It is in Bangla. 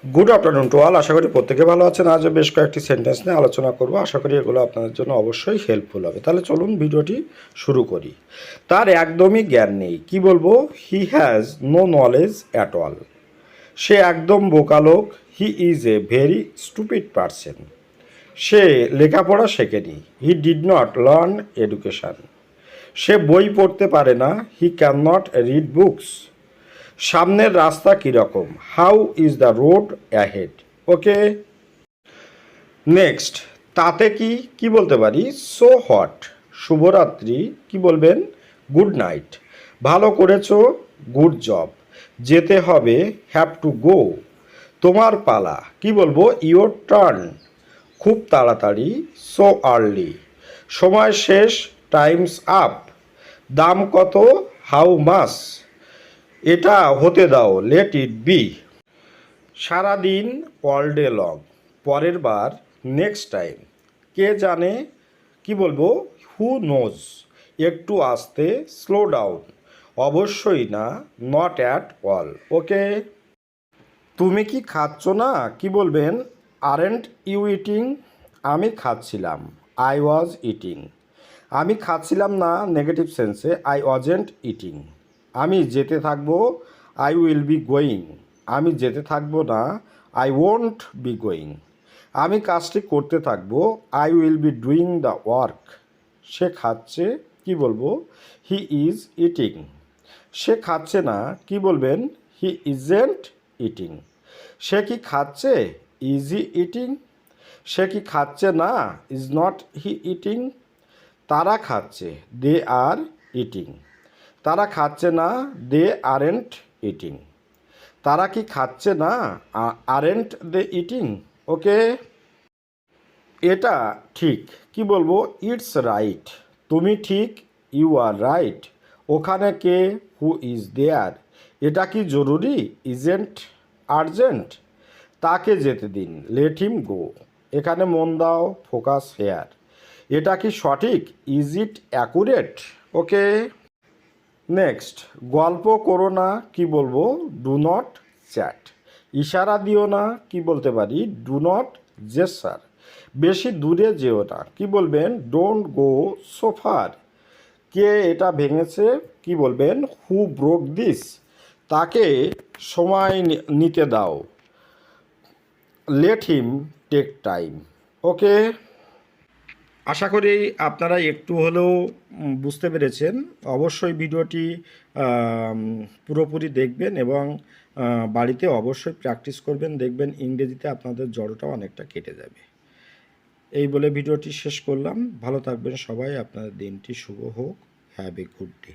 Good afternoon to all. আশা করি প্রত্যেকে ভালো আছেন। আজও বেশ কয়েকটি সেন্টেন্স নিয়ে আলোচনা করব। আশা করি এগুলো আপনাদের জন্য অবশ্যই হেল্পফুল হবে। তাহলে চলুন ভিডিওটি শুরু করি। তার একদমই জ্ঞান নেই, কি বলবো? He has no knowledge at all. সে একদম বোকা লোক। He is a very stupid person. সে লেখাপড়া শেখেনি। He did not learn education. সে বই পড়তে পারে না। He can not read books. সামনের রাস্তা কীরকম? How is the road ahead. Okay, next. তাতে কি কি বলতে পারি? So hot. শুভরাত্রি কি বলবেন? Good night. ভালো করেছো, গুড জব। যেতে হবে, হ্যাভ টু গো। তোমার পালা কি বলবো? Your turn. খুব তাড়াতাড়ি, সো আর্লি। সময় শেষ, টাইমস আপ। দাম কত? How much. এটা হতে দাও, লেট ইট বি। সারাদিন, অল ডে লং। পরের বার, নেক্সট টাইম। কে জানে কি বলবো? Who knows. একটু আস্তে, স্লো ডাউন। অবশ্যই না, নট অ্যাট অল। ওকে, তুমি কি খাচ্ছ না? কি বলবেন? Aren't you eating. আমি খাচ্ছিলাম, আই ওয়াজ ইটিং। আমি খাচ্ছিলাম না, নেগেটিভ সেন্সে, আই ওয়াজেন্ট ইটিং। আমি যেতে থাকবো, আই উইল বি গোয়িং। আমি যেতে থাকবো না, আই ওয়ন্ট বি গোয়িং। আমি কাজটি করতে থাকবো, I will be doing the work. সে খাচ্ছে, কি বলবো? He is eating. সে খাচ্ছে না, কি বলবেন? হি ইজেন্ট ইটিং। সে কি খাচ্ছে? Is he eating. সে কি খাচ্ছে না? Is not he eating. তারা খাচ্ছে, দে আর ইটিং। তারা খাচ্ছে না, দে আরেন্ট ইটিং। তারা কি খাচ্ছে না? আরেন্ট দে ইটিং। ওকে, এটা ঠিক, কি বলবো? It's right. তুমি ঠিক, ইউ আর রাইট। ওখানে কে? Who is there. এটা কি জরুরি? Isn't urgent. তাকে যেতে দিন, লেট হিম গো। এখানে মন দাও, ফোকাস হেয়ার। এটা কি সঠিক? Is it accurate. Okay, next. গল্প করো না, কি বলবো? Do not chat. ইশারা দিও না, কি বলতে পারি? Do not gesture. বেশি দূরে যেও না, কি বলবেন? Don't go so far. কে এটা ভেঙেছে? কি বলবেন? Who broke this. তাকে সময় নিতে দাও, let him take time. Okay, আশা করি আপনারা একটু হলেও বুঝতে পেরেছেন। অবশ্যই ভিডিওটি আম, পুরোপুরি দেখবেন এবং বাড়িতে অবশ্যই প্র্যাকটিস করবেন। দেখবেন ইংরেজিতে আপনাদের জড়তা অনেকটা কেটে যাবে। এই বলে ভিডিওটি শেষ করলাম। ভালো থাকবেন সবাই। আপনাদের দিনটি শুভ হোক। Have a good day.